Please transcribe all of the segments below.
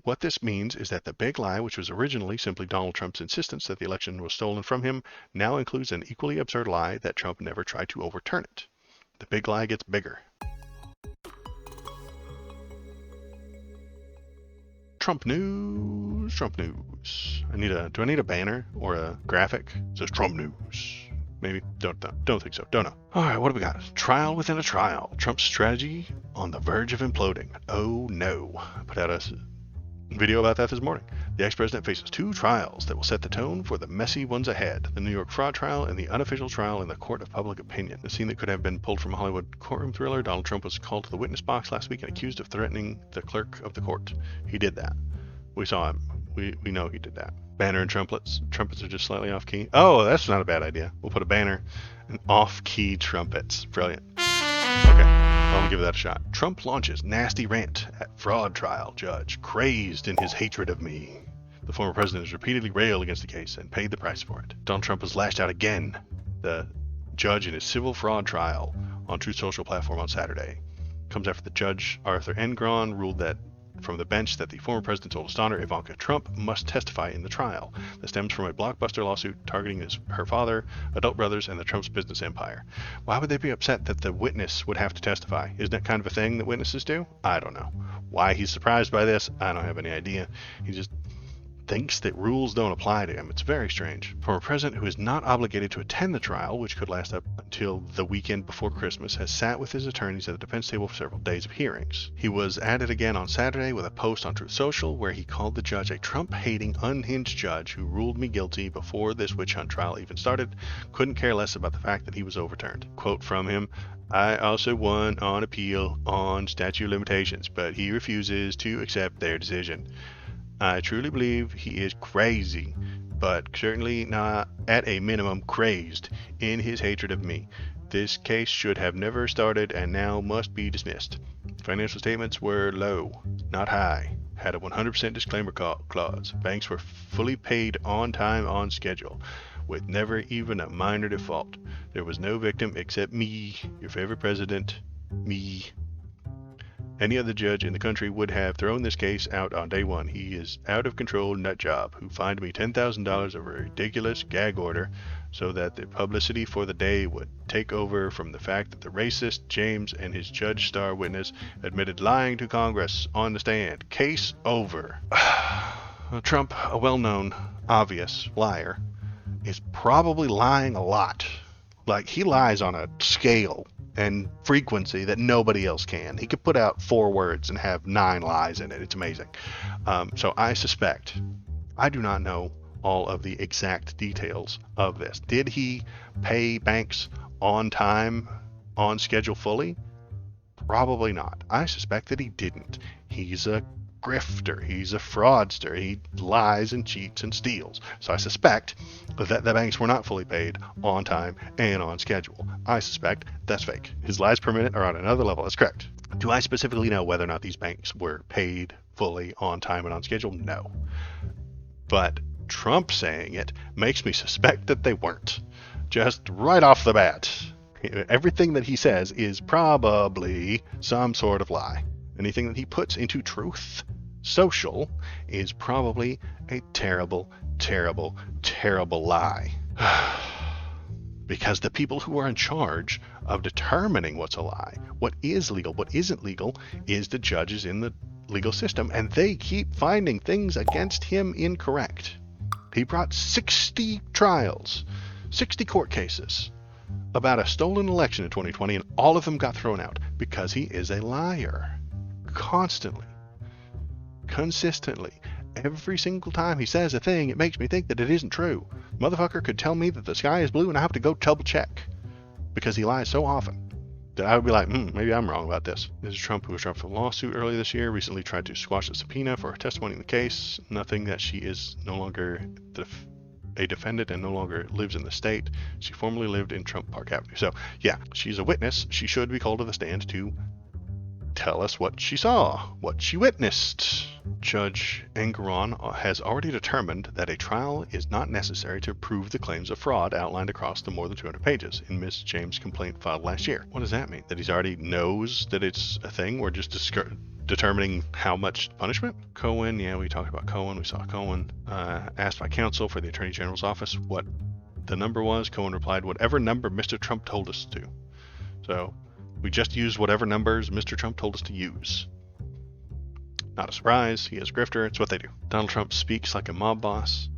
What this means is that the big lie, which was originally simply Donald Trump's insistence that the election was stolen from him, now includes an equally absurd lie that Trump never tried to overturn it. The big lie gets bigger. Trump news, Trump news. Do I need a banner or a graphic? It says Trump news. Maybe. Don't think so. Don't know. All right, what do we got? Trial within a trial. Trump's strategy on the verge of imploding. Oh no. I put out a video about that this morning. The ex-president faces 2 trials that will set the tone for the messy ones ahead. The New York fraud trial and the unofficial trial in the court of public opinion. The scene that could have been pulled from a Hollywood courtroom thriller. Donald Trump was called to the witness box last week and accused of threatening the clerk of the court. He did that. We saw him. We know he did that. Banner and trumpets. Trumpets are just slightly off key. Oh, that's not a bad idea. We'll put a banner and off-key trumpets. Brilliant. Okay, I'll give that a shot. Trump launches nasty rant at fraud trial judge, crazed in his hatred of me. The former president has repeatedly railed against the case and paid the price for it. Donald Trump was lashed out again. The judge in his civil fraud trial on Truth Social platform on Saturday. Comes after the judge, Arthur Engron, ruled that from the bench that the former president's oldest daughter, Ivanka Trump, must testify in the trial. That stems from a blockbuster lawsuit targeting her father, adult brothers, and the Trump's business empire. Why would they be upset that the witness would have to testify? Isn't that kind of a thing that witnesses do? I don't know. Why he's surprised by this, I don't have any idea. He just thinks that rules don't apply to him. It's very strange. Former president, who is not obligated to attend the trial, which could last up until the weekend before Christmas, has sat with his attorneys at the defense table for several days of hearings. He was at it again on Saturday with a post on Truth Social where he called the judge a Trump-hating, unhinged judge who ruled me guilty before this witch hunt trial even started. Couldn't care less about the fact that he was overturned. Quote from him, "I also won on appeal on statute of limitations, but he refuses to accept their decision. I truly believe he is crazy, but certainly not at a minimum crazed in his hatred of me. This case should have never started and now must be dismissed. Financial statements were low, not high. Had a 100% disclaimer clause. Banks were fully paid on time, on schedule, with never even a minor default. There was no victim except me, your favorite president, me. Any other judge in the country would have thrown this case out on day one. He is out of control nut job who fined me $10,000 over a ridiculous gag order so that the publicity for the day would take over from the fact that the racist James and his judge star witness admitted lying to Congress on the stand. Case over." Trump, a well-known, obvious liar, is probably lying a lot. Like, he lies on a scale and frequency that nobody else can. He could put out 4 words and have 9 lies in it. It's amazing. So I suspect, I do not know all of the exact details of this. Did he pay banks on time, on schedule fully? Probably not. I suspect that he didn't. He's a grifter. He's a fraudster. He lies and cheats and steals. So I suspect that the banks were not fully paid on time and on schedule. I suspect that's fake. His lies per minute are on another level. That's correct. Do I specifically know whether or not these banks were paid fully on time and on schedule? No. But Trump saying it makes me suspect that they weren't. Just right off the bat. Everything that he says is probably some sort of lie. Anything that he puts into Truth Social is probably a terrible, terrible, terrible lie. Because the people who are in charge of determining what's a lie, what is legal, what isn't legal, is the judges in the legal system, and they keep finding things against him incorrect. He brought 60 trials, 60 court cases about a stolen election in 2020, and all of them got thrown out because he is a liar. Constantly, consistently, every single time he says a thing, it makes me think that it isn't true. Motherfucker could tell me that the sky is blue and I have to go double check because he lies so often that I would be like, maybe I'm wrong about this. This is Trump, who was dropped from a lawsuit earlier this year, recently tried to squash a subpoena for her testimony in the case. Nothing that she is no longer a defendant and no longer lives in the state. She formerly lived in Trump Park Avenue. So yeah, she's a witness. She should be called to the stand to tell us what she saw, what she witnessed. Judge Engeron has already determined that a trial is not necessary to prove the claims of fraud outlined across the more than 200 pages in Ms. James' complaint filed last year. What does that mean? That he's already knows that it's a thing? We're just determining how much punishment? Cohen, yeah, we talked about Cohen. We saw Cohen asked by counsel for the Attorney General's office what the number was. Cohen replied, whatever number Mr. Trump told us to. So we just used whatever numbers Mr. Trump told us to use. Not a surprise, he is a grifter, it's what they do. Donald Trump speaks like a mob boss.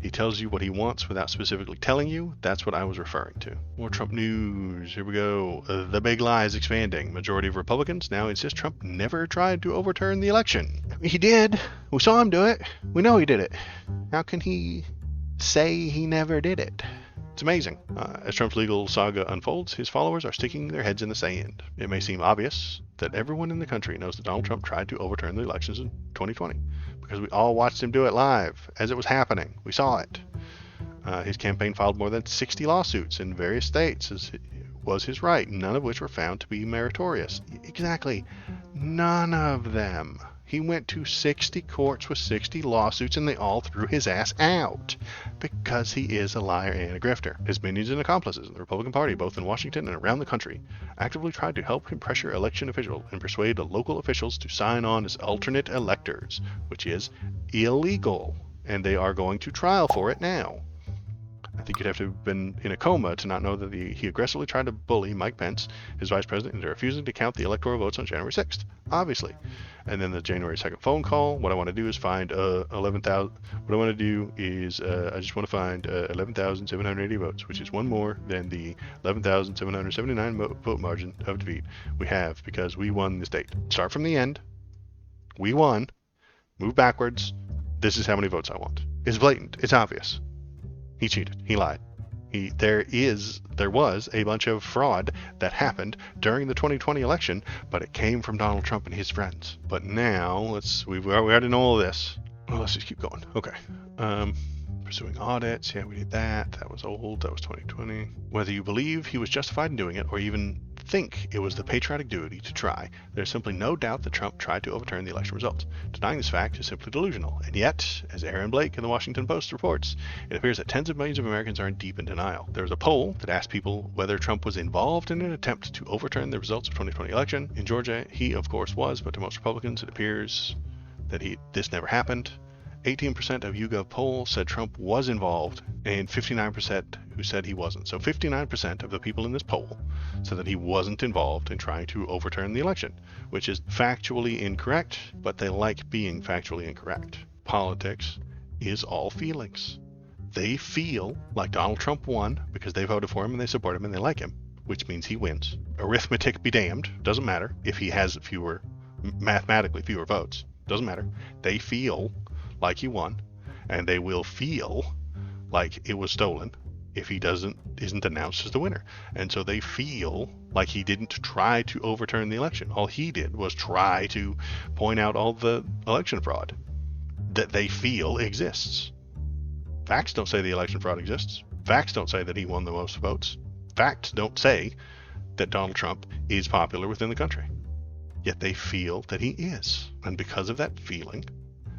He tells you what he wants without specifically telling you. That's what I was referring to. More Trump news, here we go. The big lie is expanding. Majority of Republicans now insist Trump never tried to overturn the election. He did. We saw him do it. We know he did it. How can he say he never did it? It's amazing. As Trump's legal saga unfolds, his followers are sticking their heads in the sand. It may seem obvious that everyone in the country knows that Donald Trump tried to overturn the elections in 2020 because we all watched him do it live as it was happening. We saw it. His campaign filed more than 60 lawsuits in various states, as it was his right, none of which were found to be meritorious. Exactly. None of them. He went to 60 courts with 60 lawsuits, and they all threw his ass out because he is a liar and a grifter. His minions and accomplices in the Republican Party, both in Washington and around the country, actively tried to help him pressure election officials and persuade local officials to sign on as alternate electors, which is illegal, and they are going to trial for it now. I think you'd have to have been in a coma to not know that he aggressively tried to bully Mike Pence, his vice president, into refusing to count the electoral votes on January 6th, obviously. And then the January 2nd phone call. What I want to do is find 11,000. What I want to do is I just want to find 11,780 votes, which is one more than the 11,779 vote margin of defeat we have because we won the state. Start from the end. We won. Move backwards. This is how many votes I want. It's blatant. It's obvious. He cheated. He lied. There was a bunch of fraud that happened during the 2020 election, but it came from Donald Trump and his friends. But now we already know all this. Well, let's just keep going. Okay. Pursuing audits. Yeah, we did that. That was old. That was 2020. Whether you believe he was justified in doing it or even think it was the patriotic duty to try, there's simply no doubt that Trump tried to overturn the election results. Denying this fact is simply delusional. And yet, as Aaron Blake in the Washington Post reports, it appears that tens of millions of Americans are in deep in denial. There was a poll that asked people whether Trump was involved in an attempt to overturn the results of the 2020 election. In Georgia, he of course was, but to most Republicans, it appears that this never happened. 18% of YouGov poll said Trump was involved, and 59% who said he wasn't. So 59% of the people in this poll said that he wasn't involved in trying to overturn the election, which is factually incorrect, but they like being factually incorrect. Politics is all feelings. They feel like Donald Trump won because they voted for him and they support him and they like him, which means he wins. Arithmetic be damned. Doesn't matter if he has mathematically fewer votes. Doesn't matter. They feel like he won, and they will feel like it was stolen if he isn't announced as the winner. And so they feel like he didn't try to overturn the election. All he did was try to point out all the election fraud that they feel exists. Facts don't say the election fraud exists. Facts don't say that he won the most votes. Facts don't say that Donald Trump is popular within the country. Yet they feel that he is. And because of that feeling,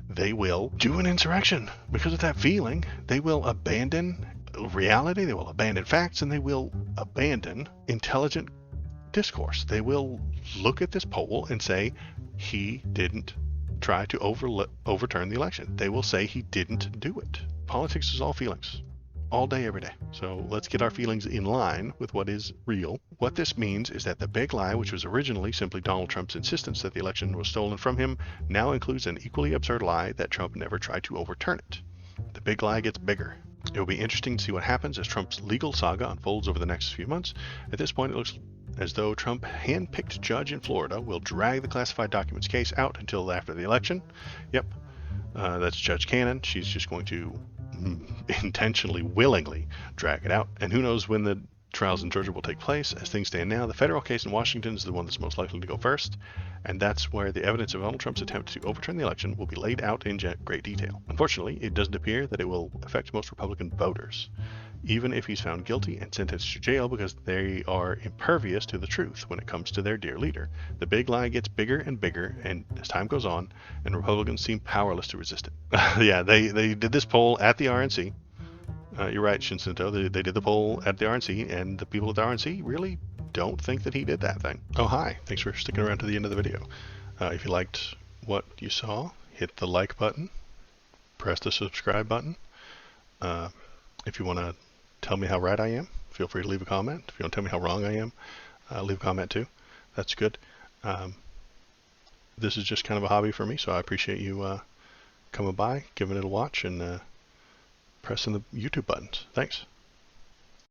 they will do an insurrection. Because of that feeling, they will abandon reality, they will abandon facts, and they will abandon intelligent discourse. They will look at this poll and say, he didn't try to overturn the election. They will say he didn't do it. Politics is all feelings. All day, every day. So let's get our feelings in line with what is real. What this means is that the big lie, which was originally simply Donald Trump's insistence that the election was stolen from him, now includes an equally absurd lie that Trump never tried to overturn it. The big lie gets bigger. It will be interesting to see what happens as Trump's legal saga unfolds over the next few months. At this point, it looks as though Trump hand-picked judge in Florida will drag the classified documents case out until after the election. Yep, that's Judge Cannon. She's just going to intentionally, willingly drag it out. And who knows when the trials in Georgia will take place. As things stand now, the federal case in Washington is the one that's most likely to go first, and that's where the evidence of Donald Trump's attempt to overturn the election will be laid out in great detail. Unfortunately, it doesn't appear that it will affect most Republican voters. even if he's found guilty and sentenced to jail, because they are impervious to the truth when it comes to their dear leader. The big lie gets bigger and bigger, and as time goes on, and Republicans seem powerless to resist it. Yeah, they did this poll at the RNC. You're right, Shinsinto. They did the poll at the RNC, and the people at the RNC really don't think that he did that thing. Oh, hi. Thanks for sticking around to the end of the video. If you liked what you saw, hit the like button, press the subscribe button. If you want to tell me how right I am, feel free to leave a comment. If you want to tell me how wrong I am, leave a comment too. That's good. This is just kind of a hobby for me, so I appreciate you coming by, giving it a watch, and pressing the YouTube buttons. Thanks.